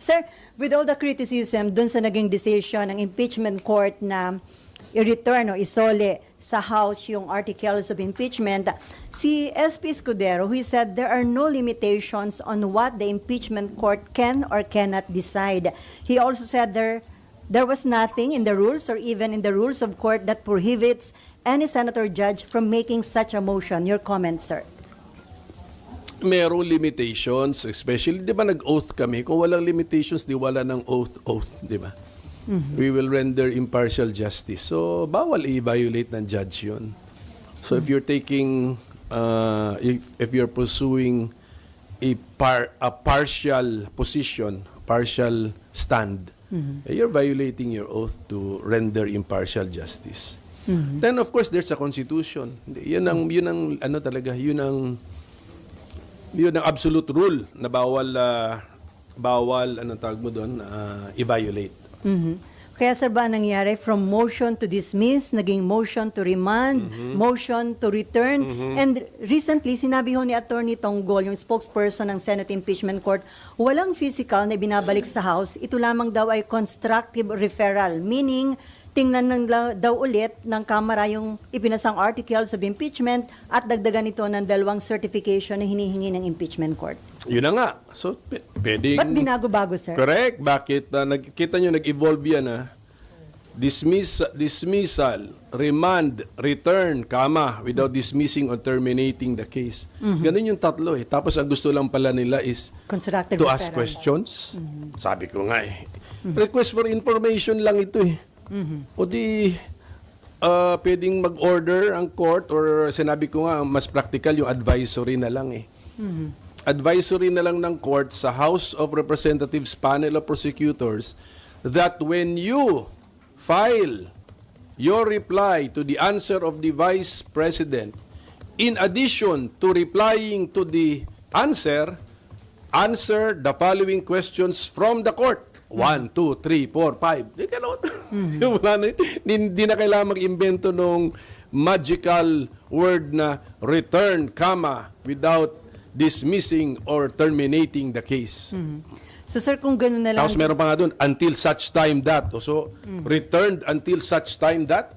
Sir, with all the criticism dun sa naging decision ng impeachment court na i-return o isole sa House yung articles of impeachment, si SP Escudero, he said there are no limitations on what the impeachment court can or cannot decide. He also said there was nothing in the rules or even in the rules of court that prohibits any senator judge from making such a motion. Your comment, sir? Merong limitations, especially, di ba nag-oath kami? Kung walang limitations, di wala ng oath, di ba? We will render impartial justice. So, bawal i-violate ng judge yun. So, if you're taking, if you're pursuing a partial position, partial stand, you're violating your oath to render impartial justice. Then, of course, there's a constitution. Yun ang ano talaga, yun ang absolute rule na bawal anong tawag mo doon, i-violate. Kaya sir ba nangyari from motion to dismiss, naging motion to remand, motion to return, and recently sinabi ho ni Attorney Tonggol, yung spokesperson ng Senate Impeachment Court, walang physical na binabalik sa House, ito lamang daw ay constructive referral, meaning tingnan daw ulit ng Kamara yung ipinasang articles of impeachment at dagdagan ito ng 2 certification na hinihingi ng impeachment court. Yun na nga. So, pwedeng... Ba't binago-bago, sir? Correct. Bakit? Nakikita nyo, nag-evolve yan, dismissal, remand, return, without dismissing or terminating the case. Ganun yung tatlo eh. Tapos ang gusto lang pala nila is Constructive to ask referral. questions. Sabi ko nga eh. Request for information lang ito eh. O di, pwedeng mag-order ang court or sinabi ko nga, mas practical yung advisory na lang eh. Advisory na lang ng court sa House of Representatives Panel of Prosecutors that when you file your reply to the answer of the Vice President, in addition to replying to the answer the following questions from the court. 1, 2, 3, 4, 5. Di gano'n. Hindi na kailangan mag-imbento nung magical word na return, without dismissing or terminating the case. So sir, kung gano'n na lang... Tapos meron pa nga doon, until such time that. So, returned until such time that.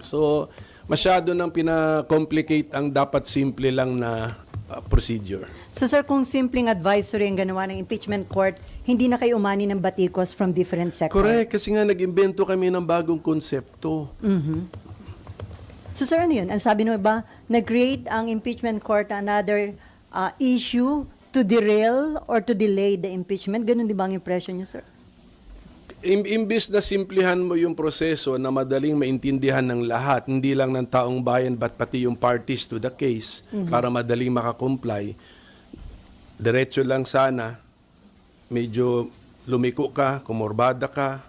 So, masyado nang pina-complicate ang dapat simple lang na procedure. So sir, kung simpleng advisory ang ganawa ng impeachment court, hindi na kayo umani ng batikos from different sectors? Correct, kasi nga nag-imbento kami ng bagong konsepto. So sir, ano yun? Ang sabi nyo ba, nag-create ang impeachment court another issue to derail or to delay the impeachment? Ganun di ba ang impression nyo, sir? Imbis na simplihan mo yung proseso na madaling maintindihan ng lahat, hindi lang ng taong bayan but pati yung parties to the case para madaling makakomply, diretso lang sana, medyo lumiko ka, kumorbada ka,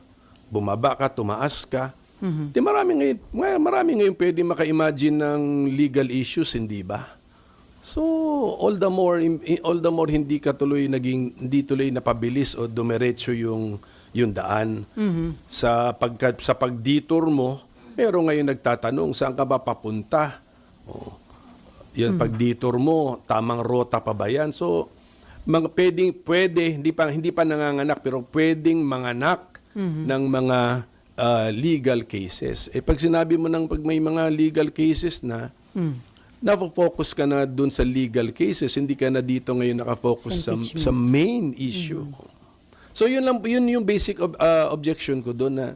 bumaba ka, tumaas ka. Di marami ngayon pwede maka-imagine ng legal issues, hindi ba? So, all the more hindi tuloy napabilis o dumiretso yung daan. Sa pagdetour mo, pero ngayon nagtatanong, saan ka ba papunta? Yan, pagdetour mo, tamang rota pa ba yan? So, pwede, hindi pa nanganganak, pero pwedeng manganak ng mga legal cases. Pag sinabi mo pag may mga legal cases na, na-focus ka na dun sa legal cases, hindi ka na dito ngayon nakafocus sa main issue. So yun yung basic objection ko doon, na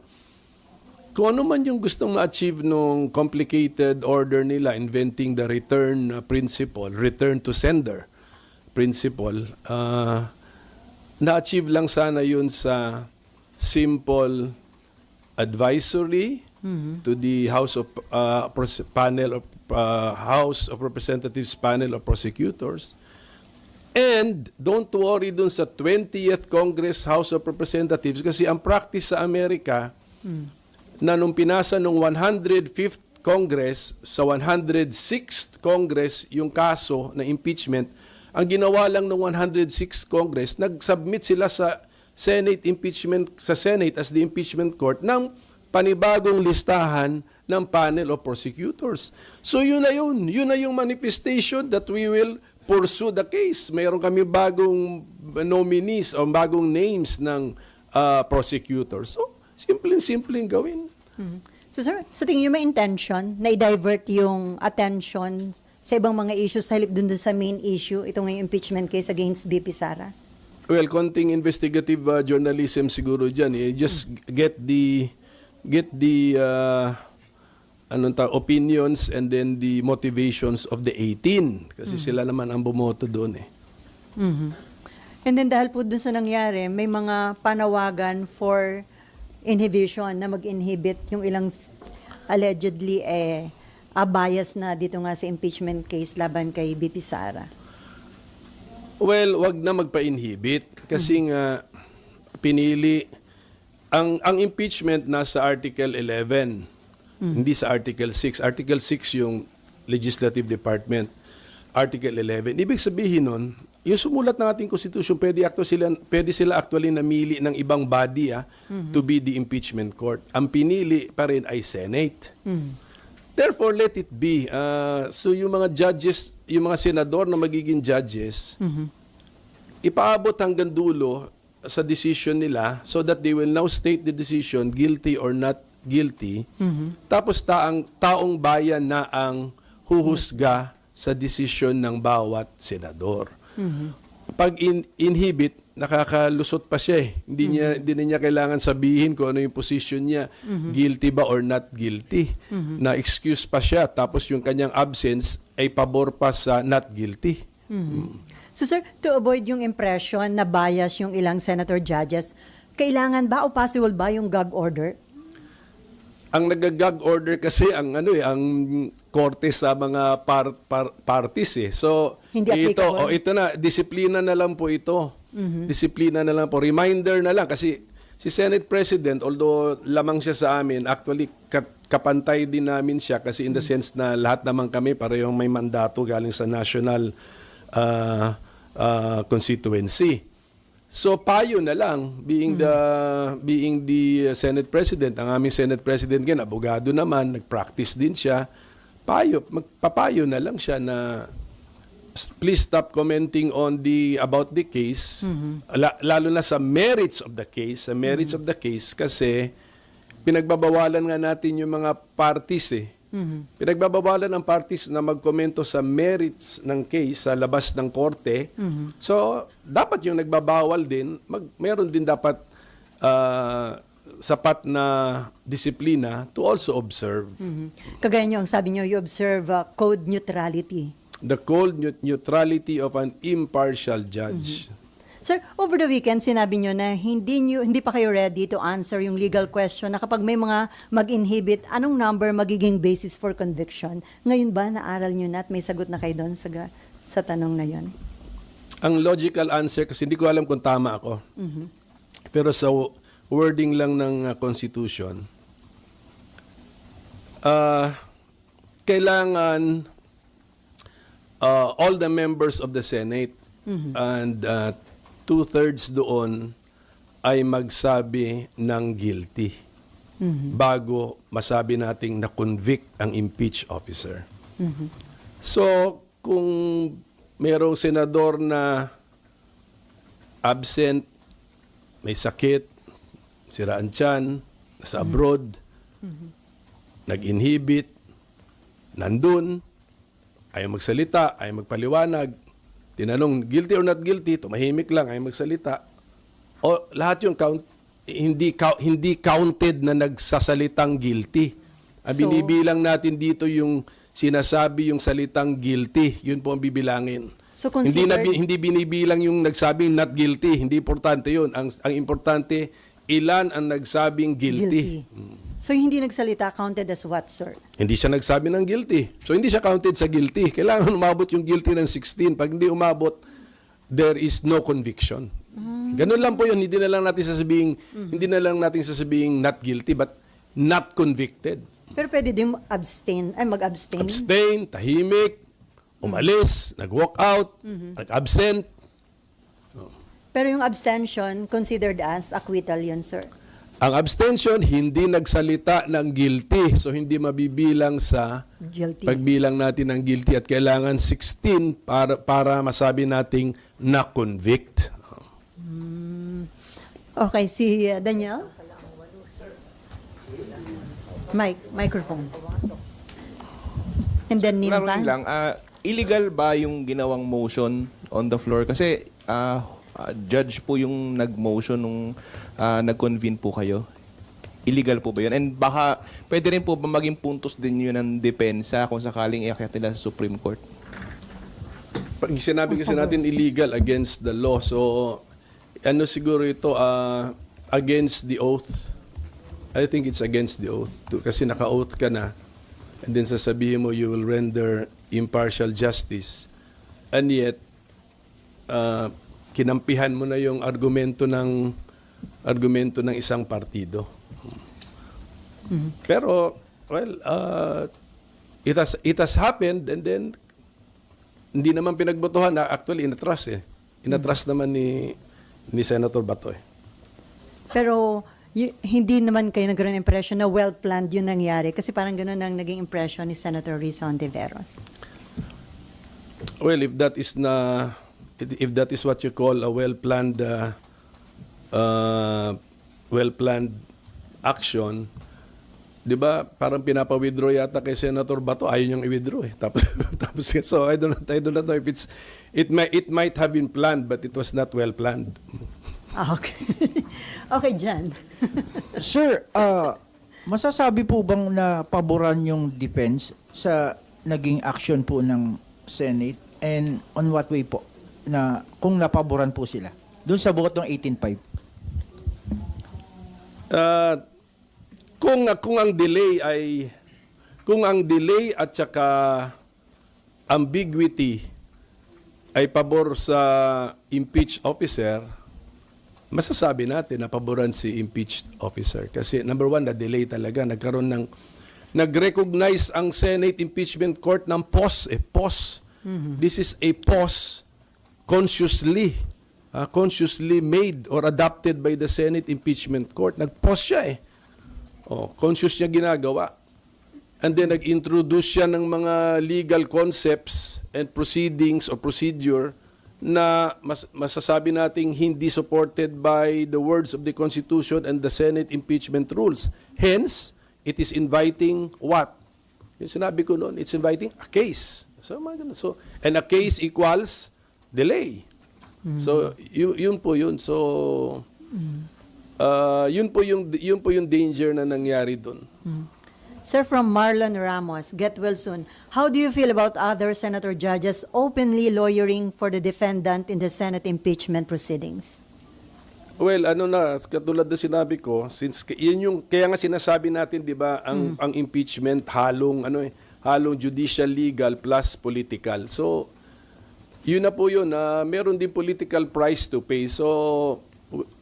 kung ano man yung gustong ma-achieve nung complicated order nila, inventing the return principle, return to sender principle, na-achieve lang sana yun sa simple advisory to the House of House of Representatives Panel of Prosecutors. And don't worry dun sa 20th Congress House of Representatives, kasi ang practice sa Amerika na nung pinasa nung 105th Congress sa 106th Congress yung kaso na impeachment, ang ginawa lang ng 106th Congress, nag-submit sila sa Senate as the impeachment court ng panibagong listahan ng panel of prosecutors. So yun na yung manifestation that we will pursue the case. Mayroon kami bagong nominees o bagong names ng prosecutors. So, simpleng gawin. So sir, sa tingin niyo may intention na i-divert yung attention sa ibang mga issues sa halip dun sa main issue, itong impeachment case against BP Sara? Well, konting investigative journalism siguro dyan. Just get the opinions and then the motivations of the 18. Kasi sila naman ang bumoto doon eh. And then dahil po dun sa nangyari, may mga panawagan for inhibition na mag-inhibit yung ilang allegedly bias na dito nga sa impeachment case laban kay BP Sara. Well, wag na magpa-inhibit kasi nga pinili ang impeachment nasa Article 11, hindi sa Article 6. Article 6 yung Legislative Department. Article 11. Ibig sabihin nun, yung sumulat ng ating Constitution, pwede sila actually namili ng ibang body to be the impeachment court. Ang pinili pa rin ay Senate. Therefore, let it be. So yung mga judges, yung mga senador na magiging judges, ipaabot hanggang dulo sa decision nila so that they will now state the decision, guilty or not guilty. Tapos taong bayan na ang huhusga sa decision ng bawat senador. Pag inhibit, nakakalusot pa siya eh. Hindi na niya kailangan sabihin kung ano yung position niya, guilty ba or not guilty. Na-excuse pa siya, tapos yung kanyang absence ay pabor pa sa not guilty. So sir, to avoid yung impression na bias yung ilang senator judges, kailangan ba o possible ba yung gag order? Ang nag-gag order kasi ang korte sa mga parties eh. So Hindi ito applicable. ito na disiplina na lang po ito. Disiplina na lang po. Reminder na lang kasi si Senate President, although lamang siya sa amin, actually kapantay din namin siya kasi in the sense na lahat naman kami parehong may mandato galing sa national constituency. So payo na lang being the Senate President, ang aming Senate President ngayon, abogado naman, nag-practice din siya. Magpapayo na lang siya na please stop commenting on about the case, lalo na sa merits of the case, kasi pinagbabawalan nga natin yung mga parties eh. Pinagbabawalan ng parties na magkomento sa merits ng case sa labas ng korte. So, dapat yung nagbabawal din, meron din dapat sapat na disiplina to also observe. Kagaya nyo, ang sabi nyo, you observe code neutrality. The cold neutrality of an impartial judge. Sir, over the weekend, sinabi nyo na hindi pa kayo ready to answer yung legal question na kapag may mga mag-inhibit, anong number magiging basis for conviction? Ngayon ba, naaral nyo na at may sagot na kayo doon sa tanong na yon? Ang logical answer, kasi hindi ko alam kung tama ako, pero sa wording lang ng Constitution, kailangan all the members of the Senate and 2/3 doon ay magsabi ng guilty bago masabi nating na-convict ang impeached officer. So, kung mayroong senador na absent, may sakit, siraan tiyan, nasa abroad, nag-inhibit, nandun, ayaw magsalita, ayaw magpaliwanag, tinanong, guilty or not guilty, tumahimik lang, ayaw magsalita. O lahat yung hindi counted na nagsasalitang guilty. Ang binibilang natin dito yung sinasabi yung salitang guilty. Yun po ang bibilangin. So Hindi binibilang yung nagsabing not guilty. Hindi importante yun. Ang importante, ilan ang nagsabing guilty. So hindi nagsalita, counted as what, sir? Hindi siya nagsabi ng guilty. So hindi siya counted sa guilty. Kailangan umabot yung guilty ng 16. Pag hindi umabot, there is no conviction. Ganun lang po yun. Hindi na lang natin sasabing not guilty but not convicted. Pero pwede din mag-abstain. Abstain, tahimik, umalis, nag-walk out, nag-absent. Pero yung abstention considered as acquittal yun, sir? Ang abstention, hindi nagsalita ng guilty. So, hindi mabibilang sa Guilty. pagbilang natin ng guilty at kailangan 16 para masabi nating na-convict. Okay, si Daniel? Microphone. And then Klaruhin Nimpa? lang, illegal ba yung ginawang motion on the floor? Kasi judge po yung nag-motion nung nag-convene po kayo. Illegal po ba yun? And baka pwede rin po ba maging puntos din yun ng depensa kung sakaling iakyat nila sa Supreme Court? Pag sinabi kasi natin illegal against the law, so ano siguro ito, against the oath. I think it's against the oath. Kasi naka-oath ka na, and then sasabihin mo you will render impartial justice. And yet, kinampihan mo na yung argumento ng isang partido. Pero, well, it has happened, and then hindi naman pinagbotohan na actually inatras eh. Inatras naman ni Senator Bato eh. Pero hindi naman kayo nagkaroon ng impression na well-planned yung nangyari kasi parang gano'n ang naging impression ni Senator Risa Ontiveros. Well, if that is what you call a well-planned action, 'di ba? Parang pinapa-withdraw yata kay Senator Bato, ayaw niyang i-withdraw eh. Tapos so I don't know if it might have been planned but it was not well planned. Okay. Okay, Jan. Sir, masasabi po bang na paboran yung defense sa naging action po ng Senate, and on what way po na kung napaboran po sila doon sa buot ng 18.5? Kung ang delay at saka ambiguity ay pabor sa impeached officer, masasabi natin na paboran si impeached officer. Kasi number one, na-delay talaga. Nag-recognize ang Senate Impeachment Court ng pause. This is a pause consciously made or adopted by the Senate Impeachment Court. Nag-pause siya eh. Conscious niya ginagawa. And then nag-introduce siya ng mga legal concepts and proceedings or procedure na masasabi nating hindi supported by the words of the Constitution and the Senate impeachment rules. Hence, it is inviting what? Yung sinabi ko noon, it's inviting a case. So, and a case equals delay. So, yun po yun. So, yun po yung danger na nangyari doon. Sir, from Marlon Ramos, get well soon. How do you feel about other senator judges openly lawyering for the defendant in the Senate impeachment proceedings? Well, katulad na sinabi ko, since yun yung kaya nga sinasabi natin, 'di ba, ang impeachment halong judicial legal plus political. So, yun na po yun, meron din political price to pay. So,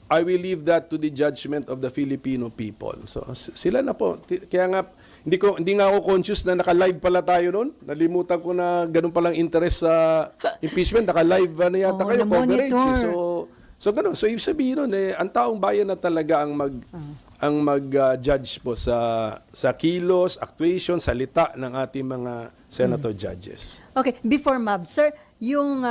I will leave that to the judgment of the Filipino people. So, sila na po. Kaya nga hindi nga ako conscious na naka-live pala tayo noon. Nalimutan ko na ganun palang interest sa impeachment. Naka-live na yata kayo, coverage. So ganun. So ibig sabihin nun, ang taong bayan na talaga ang mag-judge po sa kilos, actuation, salita ng ating mga senator judges. Okay, before Mab, sir, yung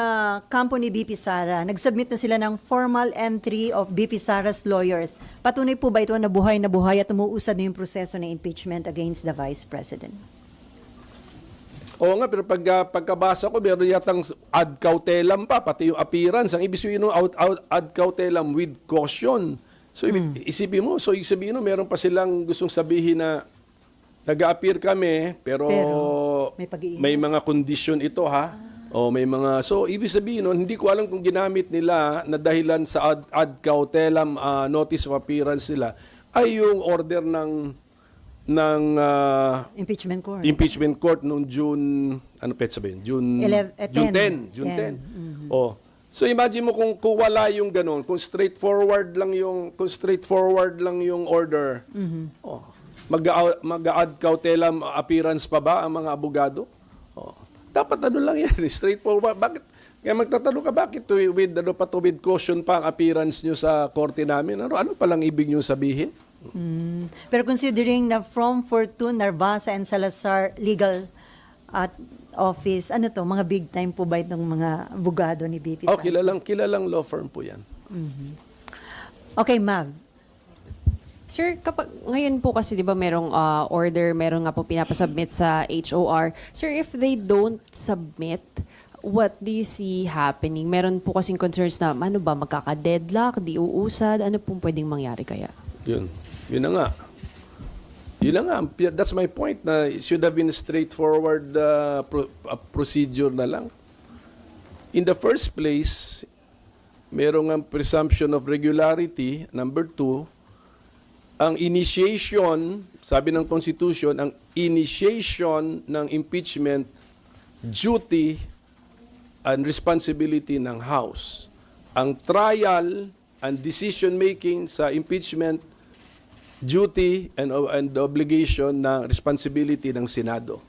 kampo ni BP Sara, nag-submit na sila ng formal entry of BP Sara's lawyers. Patunay po ba ito na buhay at umuusad na yung proseso ng impeachment against the Vice President? Oo nga, pero pagkabasa ko, meron yatang ad cautelam pa, pati yung appearance. Ang ibig sabihin ng ad cautelam with caution. So, isipin mo, so ibig sabihin mo, meron pa silang gustong sabihin na nag-a-appear kami, pero may mga condition ito ha. So ibig sabihin nun, hindi ko alam kung ginamit nila na dahilan sa ad cautelam notice of appearance nila ay yung order ng impeachment court noong June, June 10. So imagine mo kung wala yung ganun, kung straightforward lang yung order. Mag-ad cautelam appearance pa ba ang mga abogado? Dapat lang yan, straightforward. Bakit? Kaya magtatanong ka, bakit with caution pa ang appearance nyo sa korte namin? Ano palang ibig nyo sabihin? Pero considering na from Fortune, Narvasa, and Salazar legal at office, ano to, mga big time po ba itong mga abogado ni BP Oh, Sara? kilalang law firm po yan. Okay, Mav. Sir, kapag ngayon po kasi 'di ba merong order, merong nga po pinapasubmit sa HOR. Sir, if they don't submit, what do you see happening? Meron po kasing concerns na ano ba, magkaka-deadlock, di uusad, ano pong pwedeng mangyari kaya? Yun na nga. Yun na nga. That's my point na it should have been a straightforward procedure na lang. In the first place, merong ang presumption of regularity. Number 2, ang initiation, sabi ng Constitution, ang initiation ng impeachment duty and responsibility ng House. Ang trial and decision-making sa impeachment duty and obligation ng responsibility ng Senado.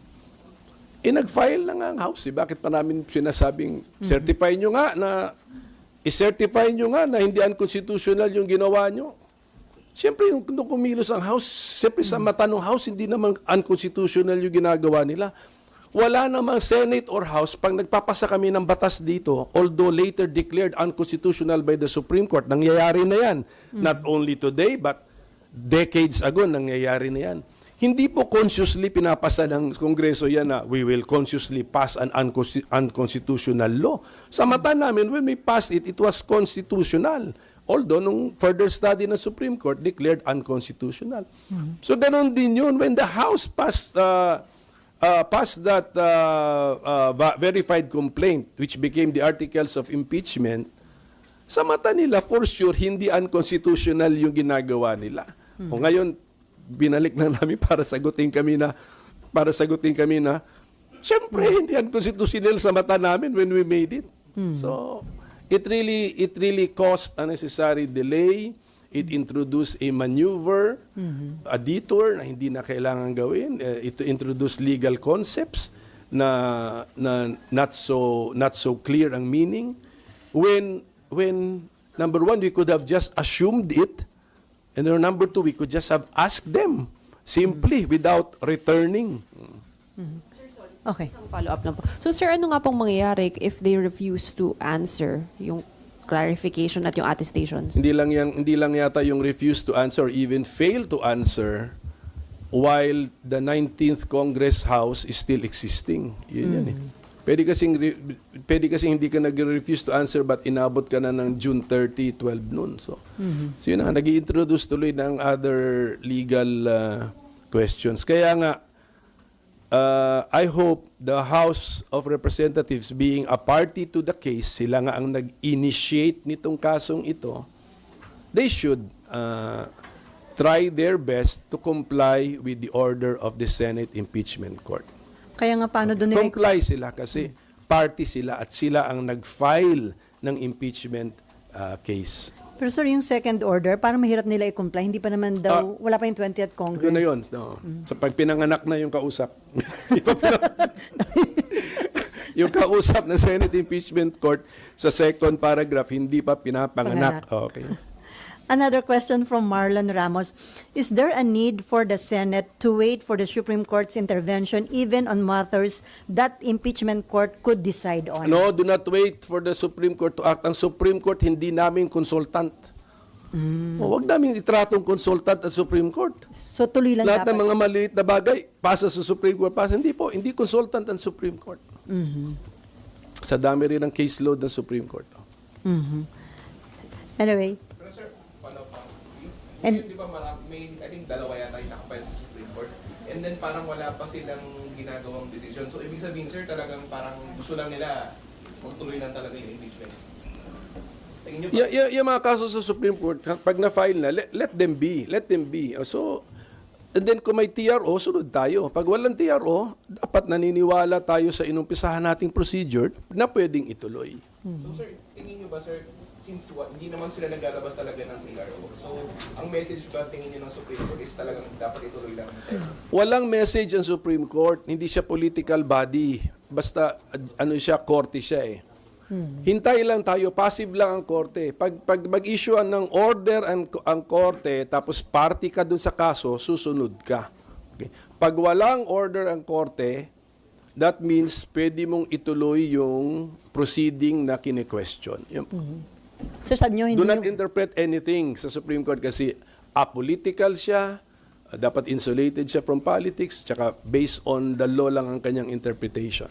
Nag-file na nga ang House. Bakit pa namin sinasabing, certify nyo nga na, i-certify nyo nga na hindi unconstitutional yung ginawa nyo. Siyempre, nung kumilos ang House, siyempre sa mata ng House, hindi naman unconstitutional yung ginagawa nila. Wala namang Senate or House, pag nagpapasa kami ng batas dito, although later declared unconstitutional by the Supreme Court, nangyayari na yan. Not only today, but decades ago, nangyayari na yan. Hindi po consciously pinapasa ng Kongreso yan na we will consciously pass an unconstitutional law. Sa mata namin, when we passed it, it was constitutional. Although, nung further study ng Supreme Court, declared unconstitutional. So, ganun din yun. When the House passed that verified complaint, which became the articles of impeachment, sa mata nila, for sure, hindi unconstitutional yung ginagawa nila. O ngayon, binalik na namin para sagutin kami na, siyempre, hindi unconstitutional sa mata namin when we made it. So, it really caused unnecessary delay. It introduced a maneuver, a detour na hindi na kailangan gawin. It introduced legal concepts na not so clear ang meaning. When number 1, we could have just assumed it, and then number 2, we could just have asked them simply without returning. Okay. Isang follow-up lang po. So sir, ano nga pong mangyayari if they refuse to answer yung clarification at yung attestations? Hindi lang yata yung refuse to answer or even fail to answer while the 19th Congress House is still existing. Yun yan eh. Pwede kasing hindi ka nag-refuse to answer but inabot ka na ng June 30, 12 noon. So yun na, nag-i-introduce tuloy ng other legal questions. Kaya nga, I hope the House of Representatives being a party to the case, sila nga ang nag-initiate nitong kasong ito, they should try their best to comply with the order of the Senate Impeachment Court. Kaya nga paano doon nila Comply sila kasi party sila at sila ang nag-file ng impeachment case. Pero sir, yung second order, parang mahirap nila i-comply. Hindi pa naman daw, wala pa yung 20th Congress. Ito na yun. No. So pag pinanganak na yung kausap. Yung kausap ng Senate Impeachment Court sa second paragraph, hindi pa pinapanganak. Okay. Another question from Marlon Ramos. Is there a need for the Senate to wait for the Supreme Court's intervention even on matters that impeachment court could decide on? No, do not wait for the Supreme Court to act. Ang Supreme Court, hindi namin consultant. Huwag namin itratong consultant at Supreme Court. So tuloy lang Lahat dapat. ng mga maliit na bagay, pasa sa Supreme Court, pasa. Hindi po, hindi consultant ang Supreme Court. Sa dami rin ng caseload ng Supreme Court. Anyway. Pero sir, follow pa. And- Di ba may, I think dalawa yata yung nakapile sa Supreme Court. And then parang wala pa silang ginagawang decision. So ibig sabihin sir, talagang parang gusto lang nila magtuloy lang talaga yung impeachment. Tingin nyo ba? Yung mga kaso sa Supreme Court, pag na-file na, let them be. Let them be. So, and then kung may TRO, sunod tayo. Pag walang TRO, dapat naniniwala tayo sa inumpisahan nating procedure na pwedeng ituloy. So sir, tingin nyo ba sir, since hindi naman sila naglalabas talaga ng TRO, so ang message ba tingin nyo ng Supreme Court is talagang dapat ituloy lang? Walang message ang Supreme Court. Hindi siya political body. Basta, ano siya, korte siya eh. Hintay lang tayo, passive lang ang korte. Pag mag-issue ng order ang korte, tapos party ka dun sa kaso, susunod ka. Okay. Pag walang order ang korte, that means pwede mong ituloy yung proceeding na kine-question. Sir, sabi nyo, hindi Do not nyo- interpret anything sa Supreme Court kasi apolitical siya, dapat insulated siya from politics, tsaka based on the law lang ang kanyang interpretation.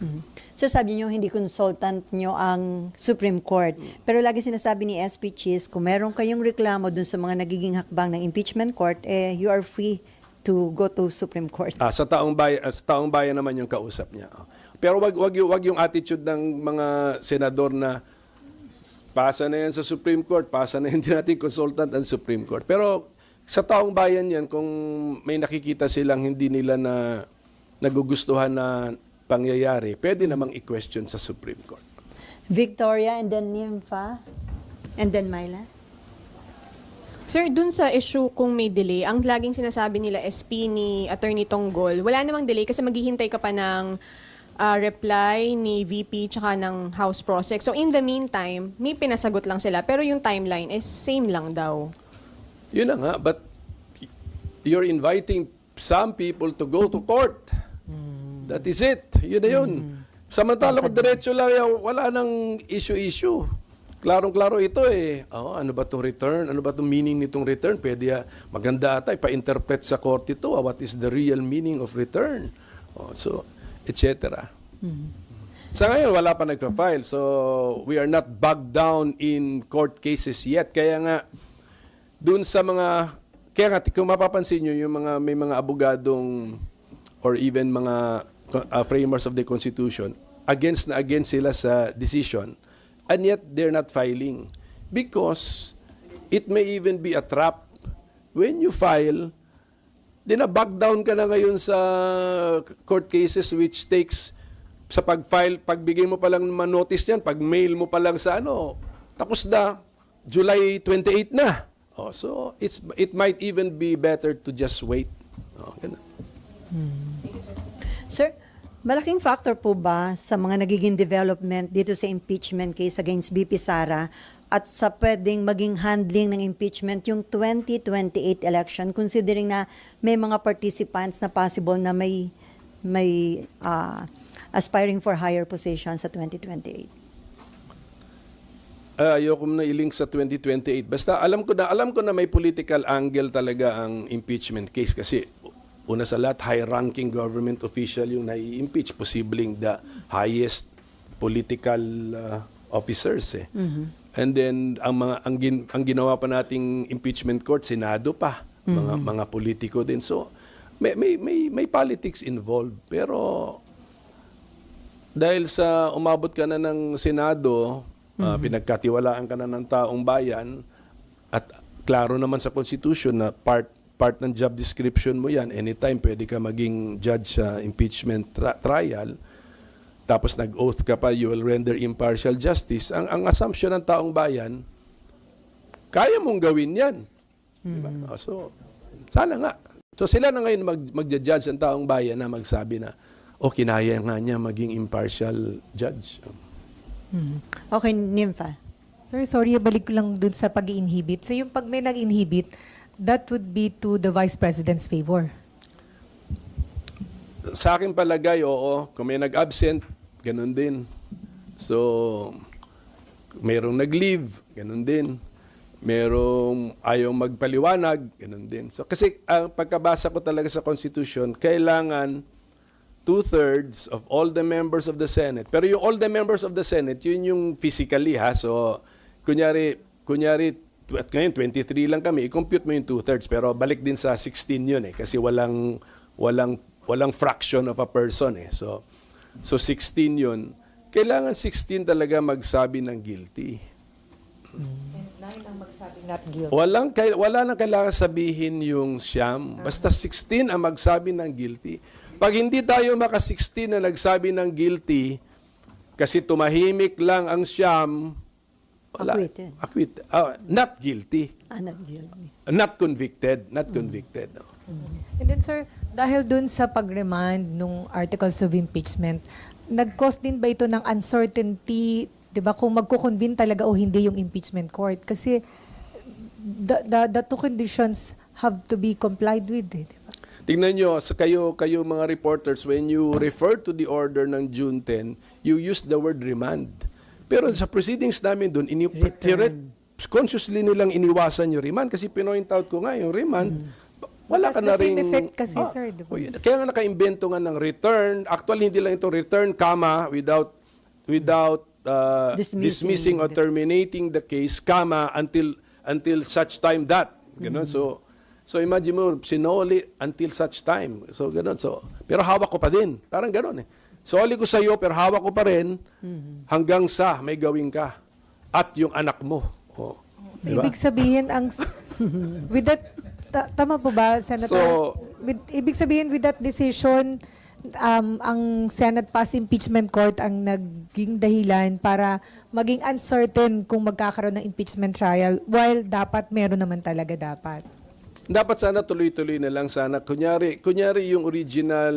Sir, sabi niyo hindi consultant niyo ang Supreme Court. Pero lagi sinasabi ni SP Cheese, kung meron kayong reklamo dun sa mga nagiging hakbang ng impeachment court, you are free to go to Supreme Court. Sa taong bayan naman yung kausap niya. Pero wag yung attitude ng mga senador na pasa na yan sa Supreme Court, pasa na hindi natin consultant ang Supreme Court. Pero sa taong bayan yan, kung may nakikita silang hindi nila na nagugustuhan na pangyayari, pwede namang i-question sa Supreme Court. Victoria and then Nympha and then Myla. Sir, dun sa issue kung may delay, ang laging sinasabi nila SP ni Attorney Tonggol, wala namang delay kasi maghihintay ka pa ng reply ni VP tsaka ng House Prosec. So in the meantime, may pinasagot lang sila pero yung timeline is same lang daw. Yun na nga, but you're inviting some people to go to court. That is it. Yun na yun. Samantala kung diretso lang yan, wala nang issue-issue. Klarong-klaro ito eh. Ano ba itong return? Ano ba itong meaning nitong return? Pwede maganda ata, ipa-interpret sa court ito. What is the real meaning of return? So, etc. Sa ngayon, wala pa nagpa-file. So, we are not bogged down in court cases yet. Kaya nga, dun sa mga, kaya nga, kung mapapansin nyo, yung mga, may mga abogadong or even mga framers of the Constitution, against sila sa decision, and yet they're not filing. Because it may even be a trap. When you file, dinabag down ka na ngayon sa court cases which takes, sa pag-file, pagbigay mo pa lang notice niyan, pag-mail mo pa lang sa tapos na, July 28 na. So it might even be better to just wait. Ganun. Sir, malaking factor po ba sa mga nagiging development dito sa impeachment case against BP Sara at sa pwedeng maging handling ng impeachment yung 2028 election, considering na may mga participants na possible na may aspiring for higher position sa 2028? Ayoko na i-link sa 2028. Basta alam ko na may political angle talaga ang impeachment case kasi una sa lahat, high-ranking government official yung nai-impeach, posibleng the highest political officers eh. And then ang ginawa pa nating impeachment court, Senado pa, mga politiko din. So may politics involved, pero dahil sa umabot ka na ng Senado, pinagkatiwalaan ka na ng taong bayan, at klaro naman sa Constitution na part ng job description mo yan, anytime pwede ka maging judge sa impeachment trial, tapos nag-oath ka pa, you will render impartial justice. Ang assumption ng taong bayan, kaya mong gawin yan. Diba? So, sana nga. So sila na ngayon magja-judge ang taong bayan na magsabi na, kinaya nga niya maging impartial judge. Okay, Nympha. Sir, sorry, balik ko lang dun sa pag-inhibit. So yung pag may nag-inhibit, that would be to the Vice President's favor. Sa akin palagay, oo. Kung may nag-absent, ganun din. So, mayroong nag-leave, ganun din. Merong ayaw magpaliwanag, ganun din. So, kasi ang pagkabasa ko talaga sa Constitution, kailangan 2/3 of all the members of the Senate. Pero yung all the members of the Senate, yun yung physically ha. So, kunyari at ngayon 23 lang kami, i-compute mo yung 2/3. Pero balik din sa 16 yun eh. Kasi walang fraction of a person eh. So 16 yun. Kailangan 16 talaga magsabi ng guilty. And 9 ang magsabing not guilty. Wala nang kailangan sabihin yung siyam. Basta 16 ang magsabi ng guilty. Pag hindi tayo maka-16 na nagsabi ng guilty, kasi tumahimik lang ang siyam, wala. Acquitted. Not guilty. Not guilty. Not convicted. Not convicted. No. And then sir, dahil dun sa pag-remand nung articles of impeachment, nag-cause din ba ito ng uncertainty 'di ba, kung magko-convene talaga o hindi yung impeachment court. Kasi the two conditions have to be complied with. Eh, di ba? Tingnan nyo, sa kayo mga reporters, when you refer to the order ng June 10, you use the word remand. Pero sa proceedings namin doon, consciously nilang iniwasan yung remand kasi pinoint out ko nga yung remand, wala Has ka na the same ring... effect kasi, sir, di ba? Kaya nga nakaimbento nga ng return. Actually, hindi lang ito return, comma, without dismissing or terminating the case, comma, until such time that. Ganun. So imagine mo, sinoli until such time. So ganun. So, pero hawak ko pa din. Parang ganun eh. Soli ko sa iyo pero hawak ko pa rin hanggang sa may gawin ka at yung anak mo. Oh, So, diba? ibig sabihin, with that, tama po ba, Senator? Ibig sabihin, with that decision, ang Senate Pass Impeachment Court ang naging dahilan para maging uncertain kung magkakaroon ng impeachment trial, while dapat meron naman talaga dapat. Dapat sana tuloy-tuloy na lang sana. Kunyari yung original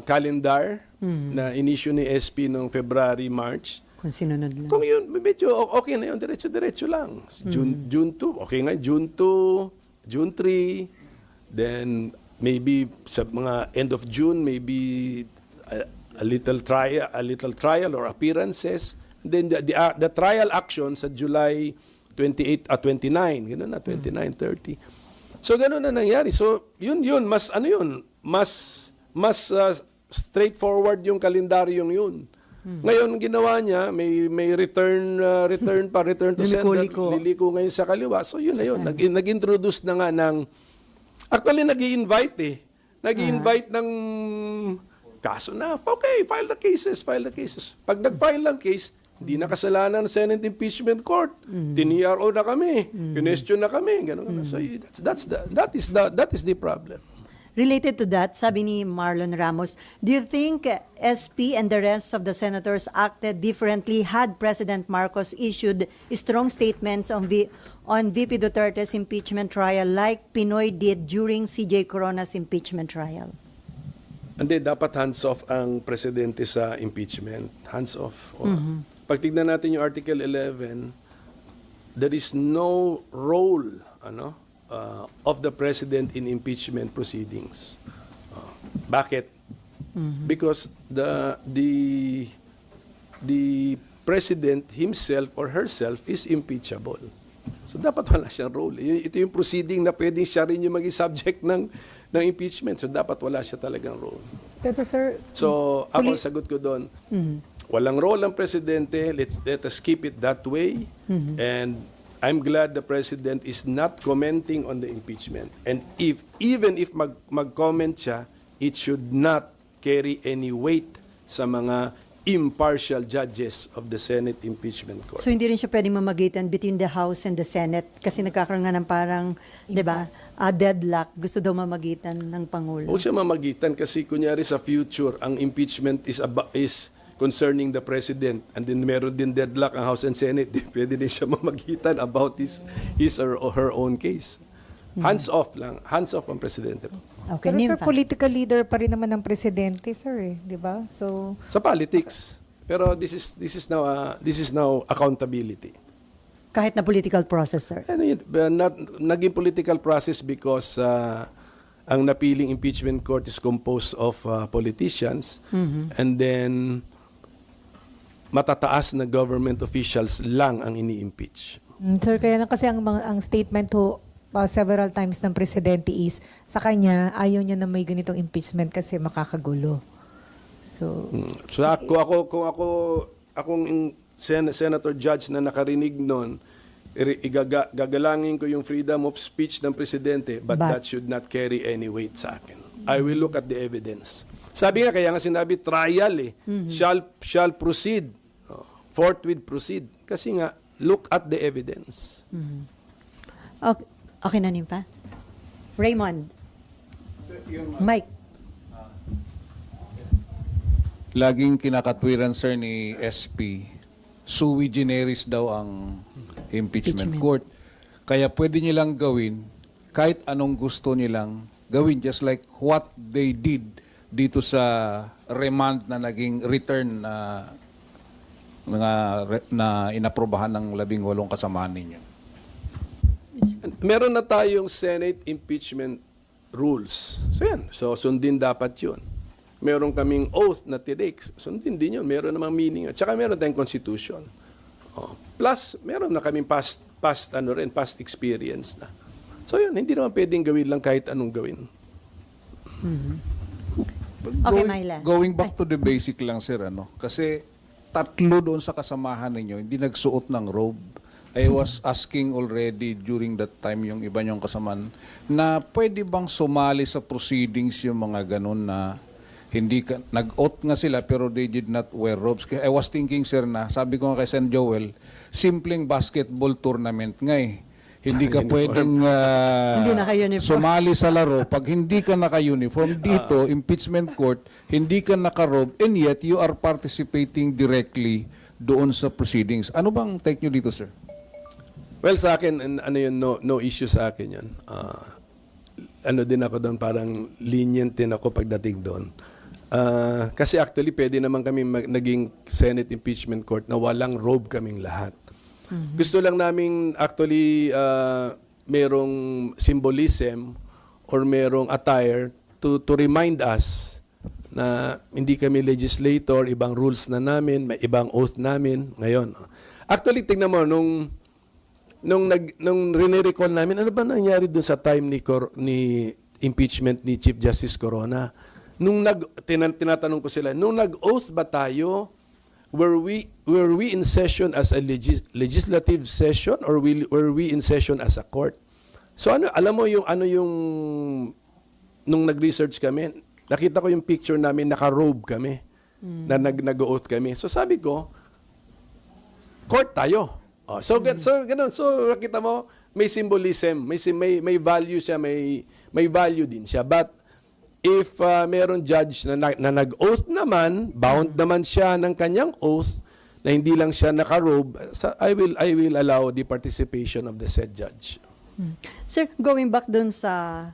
calendar na inisyu ni SP noong February, March. Kung sinunod lang. Kung yun, medyo okay na yun, diretso-diretso lang. June 2, okay nga, June 2, June 3, then maybe sa mga end of June, maybe a little trial or appearances. And then the trial action sa July 28 at 29, gano'n na, 29, 30. So gano'n na nangyari. So yun, mas straightforward yung kalendaryong yun. Ngayon ginawa niya, may return to sender, liliko ngayon sa kaliwa. So yun na yun, nag-introduce na nga ng, actually nag-i-invite nag-i-invite ng kaso na, okay, file the cases. Pag nag-file ng case, hindi na kasalanan ng Senate Impeachment Court. Tiniyaro na kami. Question na kami. Ganun. So that is the problem. Related to that, sabi ni Marlon Ramos, do you think SP and the rest of the senators acted differently had President Marcos issued strong statements on VP Duterte's impeachment trial like Pinoy did during CJ Corona's impeachment trial? Hindi, dapat hands-off ang presidente sa impeachment. Hands-off. Pag tignan natin yung Article 11, there is no role of the president in impeachment proceedings. Bakit? Because the president himself or herself is impeachable. So dapat wala siyang role. Ito yung proceeding na pwedeng siya rin yung maging subject ng impeachment. So dapat wala siya talagang role. Pero sir, So ako ang sagot ko doon, walang role ang presidente, let us keep it that way. And I'm glad the president is not commenting on the impeachment. And even if mag-comment siya, it should not carry any weight sa mga impartial judges of the Senate Impeachment Court. So hindi rin siya pwedeng mamagitan between the House and the Senate kasi nagkakaroon nga ng parang, di ba, deadlock. Gusto daw mamagitan ng Pangulo. Huwag siya mamagitan kasi kunyari sa future, ang impeachment is concerning the president and then meron din deadlock ang House and Senate. Pwede din siya mamagitan about his or her own case. Hands off lang. Hands off ang presidente. Okay, pero sir, Nympha. political leader pa rin naman ng presidente, sir, di ba? So, Sa politics. Pero this is now accountability. Kahit na political process, sir. Ano yun, naging political process because ang napiling impeachment court is composed of politicians and then matataas na government officials lang ang ini-impeach. Sir, kaya na kasi ang statement ho several times ng presidente is sa kanya ayaw niya na may ganitong impeachment kasi makakagulo. So, So kung akong senator judge na nakarinig noon, gagalangin ko yung freedom of speech ng presidente, but that should not carry any weight sa akin. I will look at the evidence. Sabi nga, kaya nga sinabi, trial shall proceed, forthwith proceed. Kasi nga, look at the evidence. Okay na, Nympha. Raymond. Mike. Laging kinakatwiran, sir, ni SP, sui generis daw ang impeachment court. Kaya pwede nilang gawin kahit anong gusto nilang gawin, just like what they did dito sa remand na naging return na inaprobahan ng 18 kasamahan ninyo? Meron na tayong Senate impeachment rules. So yan. So sundin dapat yun. Meron kaming oath na tinake. Sundin din yun. Meron namang meaning. At saka meron tayong constitution. Oh. Plus, meron na kaming past experience na. So yun, hindi naman pwedeng gawin lang kahit anong gawin. Okay, Myla. Going back to the basic lang, sir, kasi 3 doon sa kasamahan ninyo, hindi nagsuot ng robe. I was asking already during that time yung iba niyong kasamaan na pwede bang sumali sa proceedings yung mga ganun na hindi ka, nag-oath nga sila pero they did not wear robes. I was thinking, sir, na sabi ko nga kay Sen. Joel, simpleng basketball tournament nga eh. Hindi ka pwedeng Hindi naka-uniform. sumali sa laro pag hindi ka naka-uniform. Dito, impeachment court, hindi ka naka-robe and yet you are participating directly doon sa proceedings. Ano bang take nyo dito, sir? Well, sa akin, ano yun, no issue sa akin yun. Ano din ako doon, parang lenient din ako pagdating doon. Kasi actually, pwede naman kami naging Senate impeachment court na walang robe kaming lahat. Gusto lang namin actually merong symbolism or merong attire to remind us na hindi kami legislator, ibang rules na namin, may ibang oath namin ngayon. Actually, tingnan mo, nung rinirecall namin, ano ba nangyari doon sa time ni impeachment ni Chief Justice Corona? Tinatanong ko sila, nung nag-oath ba tayo, were we in session as a legislative session or were we in session as a court? So alam mo nung nag-research kami, nakita ko yung picture namin, naka-robe kami, na nag-oath kami. So sabi ko, court tayo. So ganun. So nakita mo, may symbolism, may value siya, may value din siya. But if meron judge na nag-oath naman, bound naman siya ng kanyang oath, na hindi lang siya naka-robe, I will allow the participation of the said judge. Sir, going back dun sa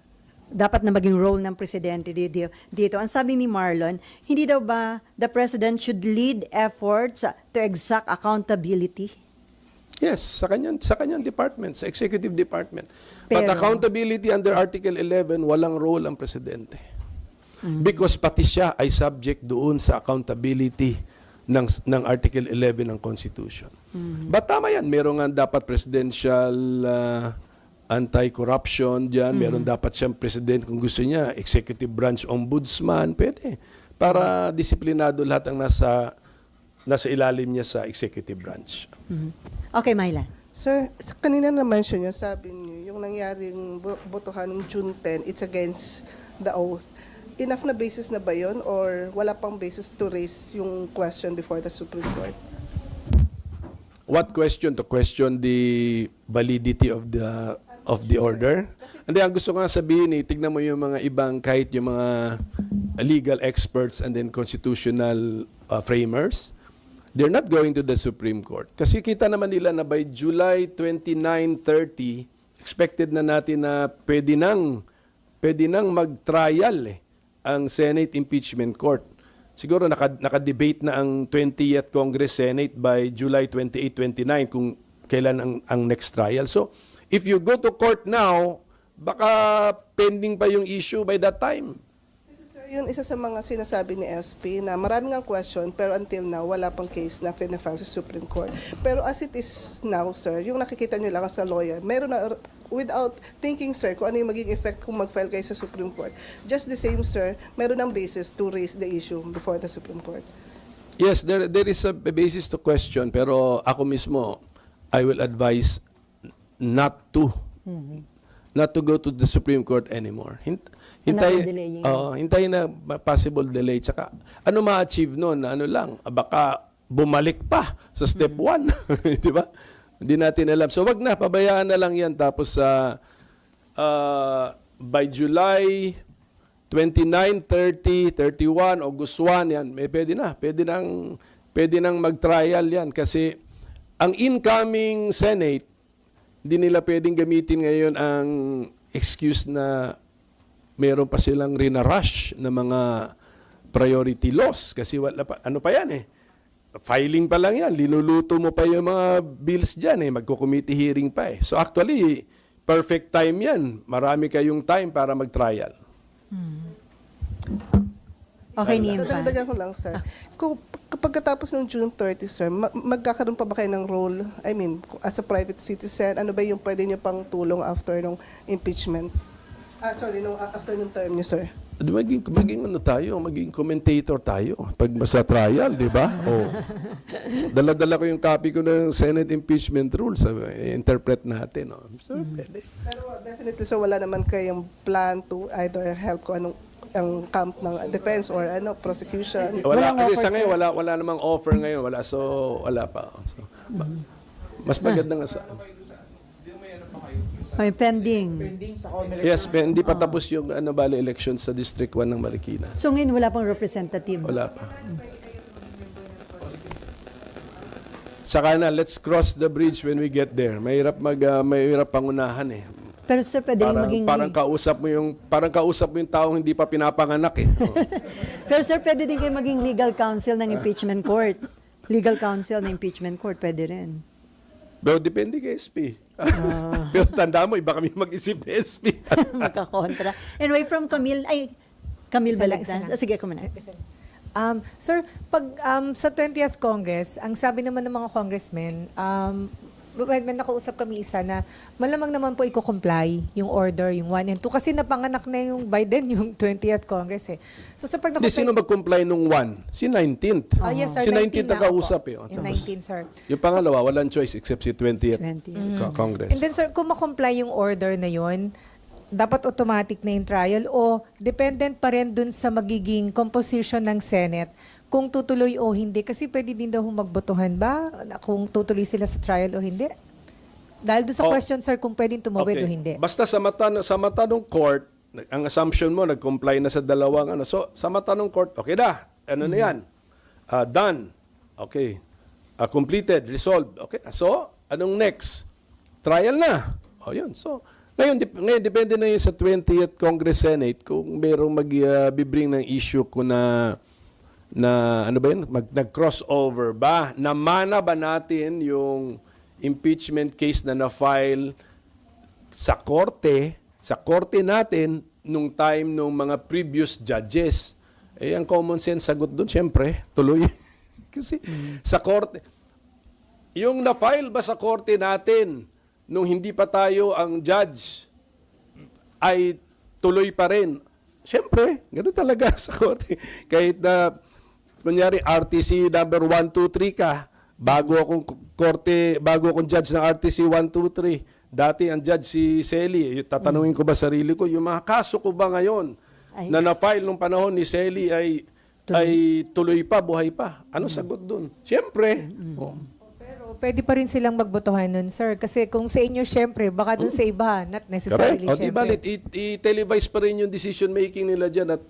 dapat na maging role ng presidente dito, ang sabi ni Marlon, hindi daw ba the president should lead efforts to exact accountability? Yes, sa kanyang department, sa executive department. But Pero- accountability under Article 11, walang role ang presidente. Because pati siya ay subject doon sa accountability ng Article 11 ng Constitution. But tama yan, meron nga dapat presidential anti-corruption dyan, meron dapat siyang president kung gusto niya, executive branch ombudsman, pwede. Para disiplinado lahat ang nasa ilalim niya sa executive branch. Okay, Myla. Sir, kanina na-mention niyo, sabi niyo, yung nangyaring botohan ng June 10, it's against the oath. Enough na basis na ba yun or wala pang basis to raise yung question before the Supreme Court? What question? To question the validity of the order? Hindi, ang gusto ko nga sabihin, tignan mo yung mga ibang, kahit yung mga legal experts and then constitutional framers, they're not going to the Supreme Court. Kasi kita naman nila na by July 29, 30, expected na natin na pwede nang mag-trial ang Senate Impeachment Court. Siguro naka-debate na ang 20th Congress Senate by July 28, 29 kung kailan ang next trial. So, if you go to court now, baka pending pa yung issue by that time. Sir, yun isa sa mga sinasabi ni SP na maraming ang question pero until now wala pang case na pinafile sa Supreme Court. Pero as it is now, sir, yung nakikita nyo lang sa lawyer, meron na, without thinking, sir, kung ano yung magiging effect kung mag-file kayo sa Supreme Court. Just the same, sir, meron ng basis to raise the issue before the Supreme Court. Yes, there is a basis to question, pero ako mismo, I will advise not to go to the Supreme Court anymore. Hintayin na possible delay. Tsaka, ano ma-achieve nun? Ano lang, baka bumalik pa sa step 1. Di ba? Hindi natin alam. So, wag na, pabayaan na lang yan. Tapos, by July 29, 30, 31, August 1, yan, pwede nang mag-trial yan. Kasi, ang incoming Senate, hindi nila pwedeng gamitin ngayon ang excuse na meron pa silang rinarush na mga priority laws. Kasi wala pa, ano pa yan filing pa lang yan. Linuluto mo pa yung mga bills dyan eh. Magko-committee hearing pa eh. So actually, perfect time yan. Marami kayong time para mag-trial. Okay, Nimpa. Dagdagan ko lang, sir. Kung kapag katapos ng June 30, sir, magkakaroon pa ba kayo ng role, I mean, as a private citizen, ano ba yung pwede niyo pang tulong after ng impeachment? After ng term niyo, sir. Maging ano tayo, maging commentator tayo pag sa trial, di ba? Oh. Dala-dala ko yung copy ko ng Senate impeachment rules, interpret natin. Oh. So, pwede. Pero definitely, sir, wala naman kayong plan to either help ko anong ang camp ng defense or prosecution. Wala, Walang kasi sa offer, ngayon, wala namang offer ngayon. Wala, so wala pa. So, mas maganda nga sa... May pending. Yes, hindi pa tapos yung election sa District 1 ng Marikina. So ngayon wala pang representative. Wala pa. Saka na, let's cross the bridge when we get there. Mahirap pangunahan eh. Pero sir, pwede rin maging... Parang kausap mo yung taong hindi pa pinapanganak eh. Oh. Pero sir, pwede din kayo maging legal counsel ng impeachment court. Legal counsel ng impeachment court, pwede rin. Pero depende kay SP. Pero tanda mo, iba kami mag-isip na SP. Magkakontra. Anyway, from Camille Isa lang. Balagtas. Sige, ako muna. Sir, pag sa 20th Congress, ang sabi naman ng mga congressmen, may nakausap kami isa na malamang naman po i-comply yung order, yung 1 and 2. Kasi napanganak na yung Biden yung 20th Congress eh. So sa pag Hindi, sino mag-comply nung 1? Si 19th. Yes, sir. Si 19th na, nakausap eh. opo. Tapos, Yung 19, sir. yung pangalawa, walang choice except si 20th 20. Congress. And then, sir, kung makomply yung order na yon, dapat automatic na yung trial o dependent pa rin dun sa magiging composition ng Senate kung tutuloy o hindi. Kasi pwede din daw magbotohan ba kung tutuloy sila sa trial o hindi? Dahil doon sa question, sir, kung pwedeng tumawid o hindi. Basta sa mata ng court, ang assumption mo, nag-comply na sa dalawang ano. So, sa mata ng court, okay na. Ano na yan? Done. Okay. Completed. Resolved. Okay. So, anong next? Trial na. O, yun. So, ngayon depende na yun sa 20th Congress Senate kung merong mag-bring ng issue ko na ano ba yun? Nag-crossover ba? Namana ba natin yung impeachment case na na-file sa korte natin nung time nung mga previous judges. Eh, ang common sense sagot doon, syempre, tuloy. Kasi sa korte, yung na-file ba sa korte natin nung hindi pa tayo ang judge ay tuloy pa rin. Siyempre, ganoon talaga sa korte. Kahit na, kunyari, RTC number 1, 2, 3 ka, bago akong judge ng RTC 1, 2, 3, dati ang judge si Selly, tatanungin ko ba sarili ko, yung mga kaso ko ba ngayon na na-file nung panahon ni Selly ay tuloy pa, buhay pa? Ano sagot dun? Siyempre. Oh. Pwede pa rin silang magbotohan nun, sir. Kasi kung sa inyo, syempre, baka dun sa iba, not necessarily, Correct. O di balit, i-televise pa rin yung decision making nila dyan at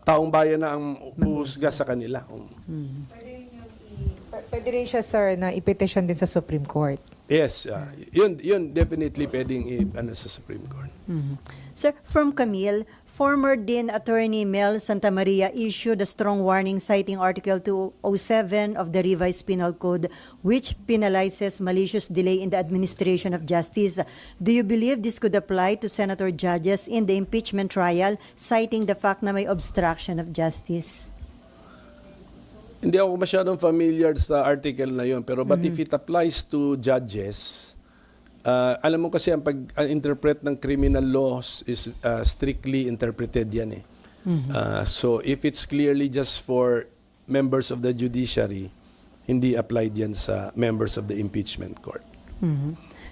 taong bayan na ang uhusga sa kanila. Pwede rin siya, sir, na i-petition din sa Supreme Court. Yes, yun definitely pwedeng sa Supreme Court. Sir, from Camille, former Dean Attorney Mel Santamaria issued a strong warning citing Article 207 of the revised penal code which penalizes malicious delay in the administration of justice. Do you believe this could apply to senator judges in the impeachment trial citing the fact na may obstruction of justice? Hindi ako masyadong familiar sa article na yun, pero but if it applies to judges, alam mo kasi ang pag-interpret ng criminal laws is strictly interpreted yan eh. So if it's clearly just for members of the judiciary, hindi applied yan sa members of the impeachment court.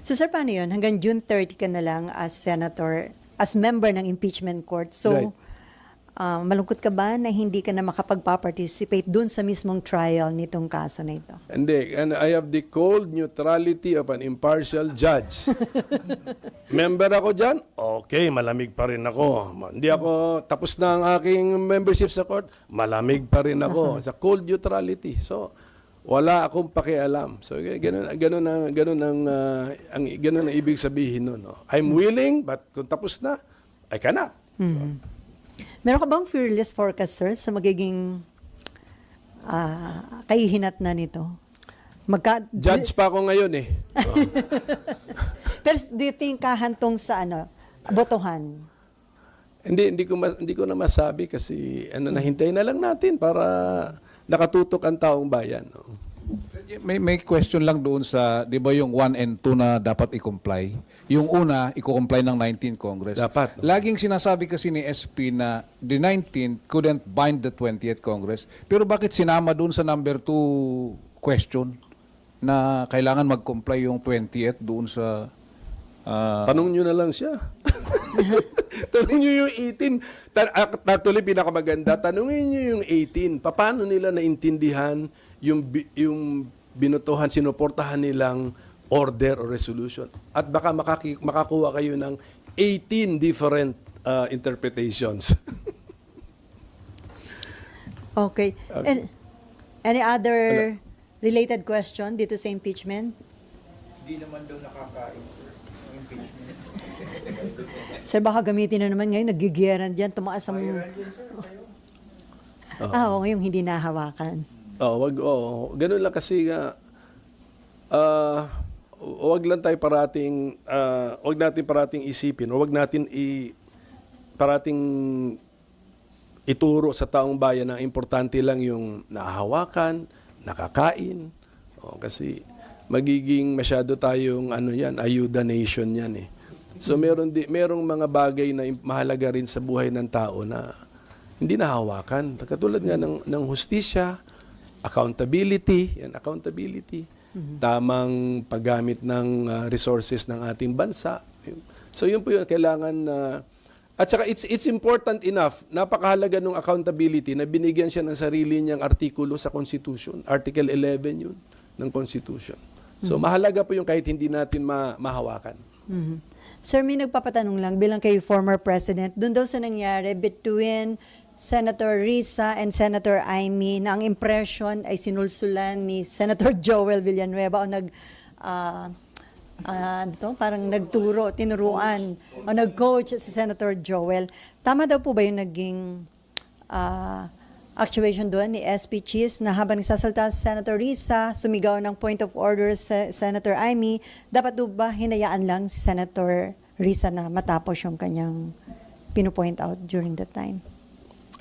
So sir, paano yun? Hanggang June 30 ka na lang as senator, as member ng impeachment court. So, Right. Malungkot ka ba na hindi ka na makapag-participate dun sa mismong trial nitong kaso na ito? Hindi. And I have the cold neutrality of an impartial judge. Member ako dyan? Okay, malamig pa rin ako. Hindi ako tapos na ang aking membership sa court, malamig pa rin ako. Sa cold neutrality. So, wala akong pakialam. So, ganun ang ibig sabihin nun. No? I'm willing, but kung tapos na, I cannot. Meron ka bang fearless forecast, sir, sa magiging kahihinat na nito? Judge pa ako ngayon eh. Pero do you think kahantong sa botohan? Hindi ko na masabi kasi nahintayin na lang natin para nakatutok ang taong bayan. No? May question lang doon sa, di ba yung 1 and 2 na dapat i-comply? Yung una, i-comply ng 19th Congress. Dapat. Laging sinasabi kasi ni SP na the 19th couldn't bind the 20th Congress. Pero bakit sinama doon sa number 2 question na kailangan mag-comply yung 20th doon sa... Tanong nyo na lang siya. Tanong nyo yung 18. Actually, pinakamaganda, tanongin nyo yung 18. Paano nila naintindihan yung binutuhan, sinuportahan nilang order or resolution? At baka makakuha kayo ng 18 different interpretations. Okay. And any other related question dito sa impeachment? Hindi naman daw nakakain ng impeachment. Sir, baka gamitin na naman ngayon, nagigiyaran dyan, tumaas ang... Oo, ngayong hindi nahawakan. Ganun lang kasi wag lang tayo parating wag natin parating isipin o wag natin parating ituro sa taong bayan na importante lang yung nahahawakan, nakakain. Kasi magiging masyado tayong ayuda nation yan eh. So merong mga bagay na mahalaga rin sa buhay ng tao na hindi nahahawakan. Katulad nga ng hustisya, accountability, tamang paggamit ng resources ng ating bansa. So yun po yun, kailangan at saka it's important enough, napakahalaga ng accountability na binigyan siya ng sarili niyang artikulo sa Constitution. Article 11 yun ng Constitution. So mahalaga po yung kahit hindi natin mahawakan. Sir, may nagpapatanong lang bilang kay former president, doon daw sa nangyari between Senator Risa and Senator Amy na ang impression ay sinulsulan ni Senator Joel Villanueva o parang nagturo, tinuruan o nag-coach si Senator Joel. Tama daw po ba yung naging actuation doon ni SP Cheese na habang nagsasalita si Senator Risa, sumigaw ng point of order sa Senator Amy, dapat po ba hinayaan lang si Senator Risa na matapos yung kanyang pinupoint out during that time?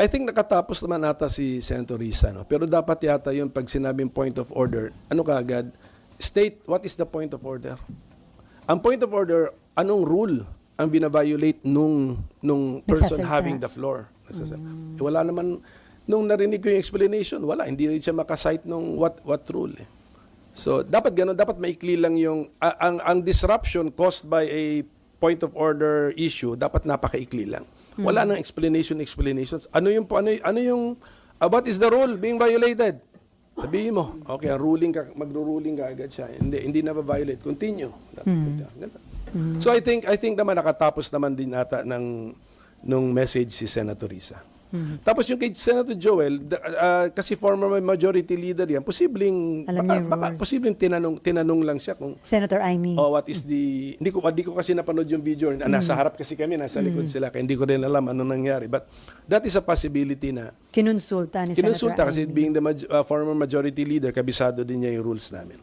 I think nakatapos naman ata si Senator Risa, no? Pero dapat yata yung pag sinabing point of order, kaagad? State what is the point of order. Ang point of order, anong rule ang binaviolate nung person Nagsasalita. having the floor? Wala naman, nung narinig ko yung explanation, wala. Hindi rin siya makasite nung what rule. Eh. So, dapat ganun, dapat maikli lang yung, ang disruption caused by a point of order issue, dapat napakaikli lang. Wala nang explanations. Ano yung what is the rule being violated? Sabihin mo, okay, magro-ruling ka agad siya. Hindi na violate. Continue. So I think naman nakatapos naman din ata nung message si Senator Risa. Tapos yung kay Senator Joel, kasi former majority leader yan, posibleng tinanong lang siya kung Senator Amy. what is the hindi ko kasi napanood yung video. Nasa harap kasi kami, nasa likod sila, kaya hindi ko rin alam ano nangyari. But that is a possibility na Kinonsulta ni Senator kasi Amy. being the former majority leader, kabisado din niya yung rules namin.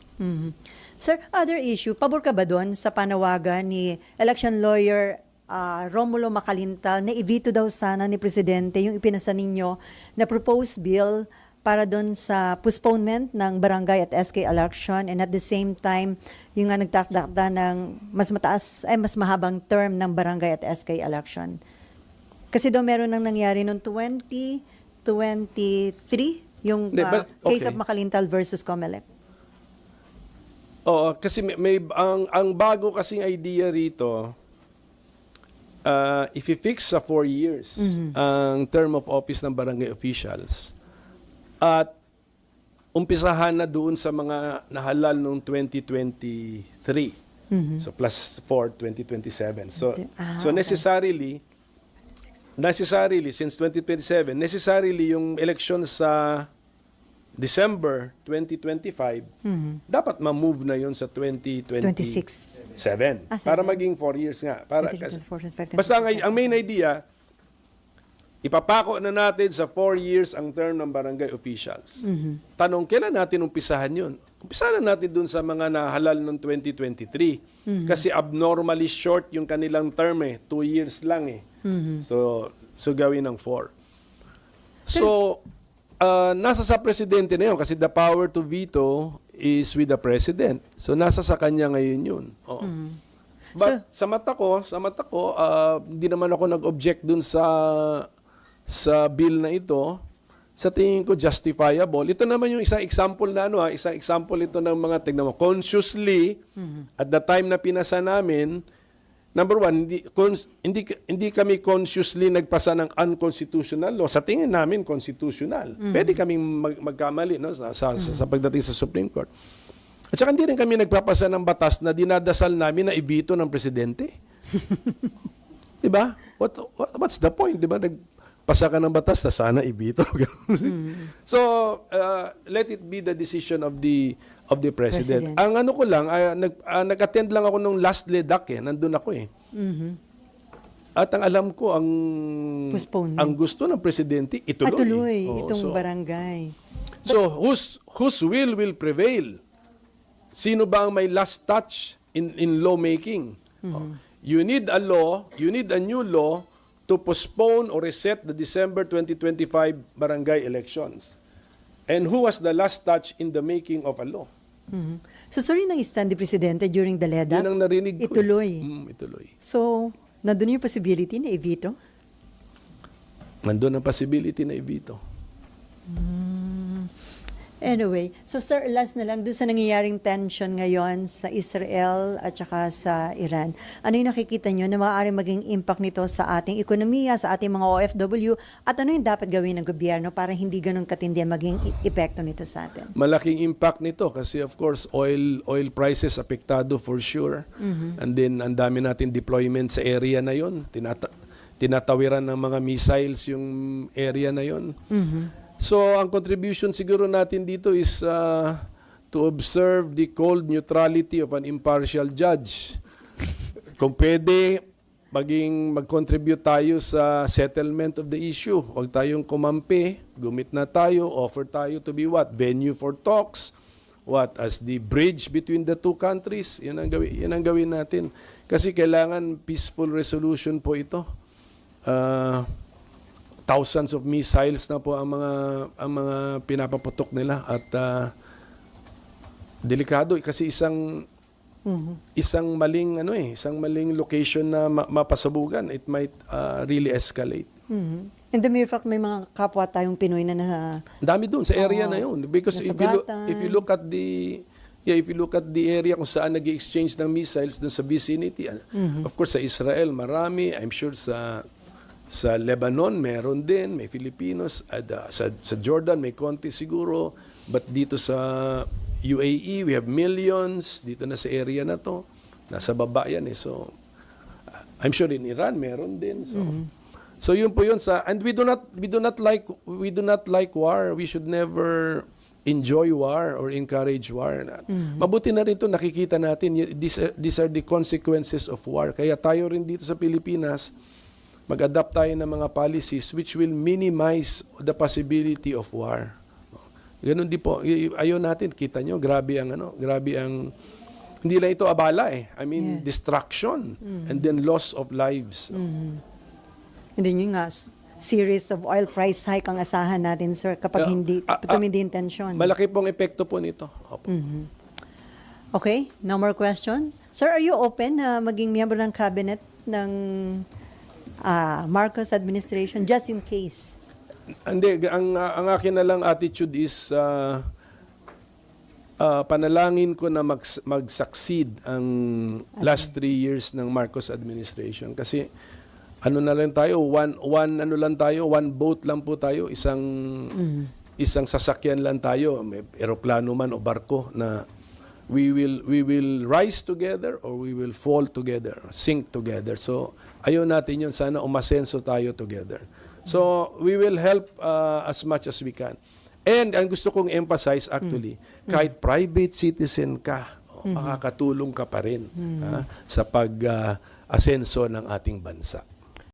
Sir, other issue, pabor ka ba doon sa panawagan ni election lawyer Romulo Macalintal na i-veto daw sana ni Presidente yung ipinasa ninyo na proposed bill para doon sa postponement ng barangay at SK election, and at the same time yung nagtakda ng mas mahabang term ng barangay at SK election. Kasi daw meron nang nangyari noong 2023 yung case of Macalintal versus Comelec. Kasi ang bago kasing idea rito, if i-fix sa 4 years ang term of office ng barangay officials at umpisahan na doon sa mga nahalal noong 2023. So plus 4, 2027. So necessarily since 2027, necessarily yung election sa December 2025, dapat ma-move na yun sa 2027. Para maging 4 years nga. Basta ang main idea, ipapako na natin sa 4 years ang term ng barangay officials. Tanong, kailan natin umpisahan yun? Umpisahan na natin dun sa mga nahalal noong 2023. Kasi abnormally short yung kanilang term 2 years lang eh. So gawin ng 4. So, nasa sa presidente na yun kasi the power to veto is with the president. So, nasa sa kanya ngayon yun. Oo. But sa mata ko, hindi naman ako nag-object dun sa bill na ito. Sa tingin ko justifiable. Ito naman yung isang example na isang example ito ng mga tignan mo. Consciously, at the time na pinasa namin, number one, hindi kami consciously nagpasa ng unconstitutional law. Sa tingin namin, constitutional. Pwede kaming magkamali sa pagdating sa Supreme Court. At saka hindi rin kami nagpapasa ng batas na dinadasal namin na ibito ng presidente. Diba? What's the point? Diba? Nagpasa ka ng batas na sana ibito. So, let it be the decision of the president. Ang ano ko lang, nag-attend lang ako nung last LEDAC Nandun ako At ang alam ko, ang gusto ng presidente, ituloy. Itong barangay. So, whose will prevail? Sino ba ang may last touch in lawmaking? You need a law, you need a new law to postpone or reset the December 2025 barangay elections. And who was the last touch in the making of a law? So, sorry nang stand ni Presidente during the LEDAC? Yun ang narinig ko. Ituloy. Ituloy. So, nandun yung possibility na i-veto? Nandun ang possibility na i-veto. Anyway, so sir, last na lang, doon sa nangyayaring tension ngayon sa Israel at saka sa Iran, ano yung nakikita nyo na maaaring maging impact nito sa ating ekonomiya, sa ating mga OFW, at ano yung dapat gawin ng gobyerno para hindi ganun katindi ang maging epekto nito sa atin? Malaking impact nito kasi of course oil prices apektado for sure. And then ang dami natin deployment sa area na yon. Tinatawiran ng mga missiles yung area na yon. So, ang contribution siguro natin dito is to observe the cold neutrality of an impartial judge. Kung pwede, mag-contribute tayo sa settlement of the issue. Huwag tayong kumampi, gumit na tayo, offer tayo to be what? Venue for talks. What? As the bridge between the two countries. Yan ang gawin natin. Kasi kailangan peaceful resolution po ito. Thousands of missiles na po ang mga pinapaputok nila at delikado kasi isang maling location na mapasabugan, it might really escalate. And the mere fact may mga kapwa tayong Pinoy na Dami doon sa area na yun because if you look at the area kung saan nag-exchange ng missiles doon sa vicinity, of course sa Israel marami, I'm sure sa Lebanon, meron din, may Filipinos, at sa Jordan, may konti siguro, but dito sa UAE, we have millions, dito na sa area na to, nasa baba yan so, I'm sure in Iran, meron din, so yun po yun and we do not like war, we should never enjoy war or encourage war. Mabuti na rin ito, nakikita natin, these are the consequences of war, kaya tayo rin dito sa Pilipinas, mag-adapt tayo ng mga policies which will minimize the possibility of war. Ganun din po. Ayaw natin, kita nyo, grabe ang hindi lang ito abala I mean, destruction and then loss of lives. Hindi nyo nga, series of oil price hike ang asahan natin, sir, kapag tumindi yung tension. Malaki pong epekto po nito. Opo. Okay, no more question. Sir, are you open na maging miyembro ng cabinet ng Marcos administration just in case? Hindi, ang akin na lang attitude is panalangin ko na mag-succeed ang last 3 years ng Marcos administration kasi ano na lang tayo, one boat lang po tayo, isang sasakyan lang tayo, may eroplano man o barko na we will rise together or we will fall together, sink together. So, ayaw natin yun. Sana umasenso tayo together. So, we will help as much as we can. And ang gusto kong emphasize actually, kahit private citizen ka, makakatulong ka pa rin sa pag-asenso ng ating bansa.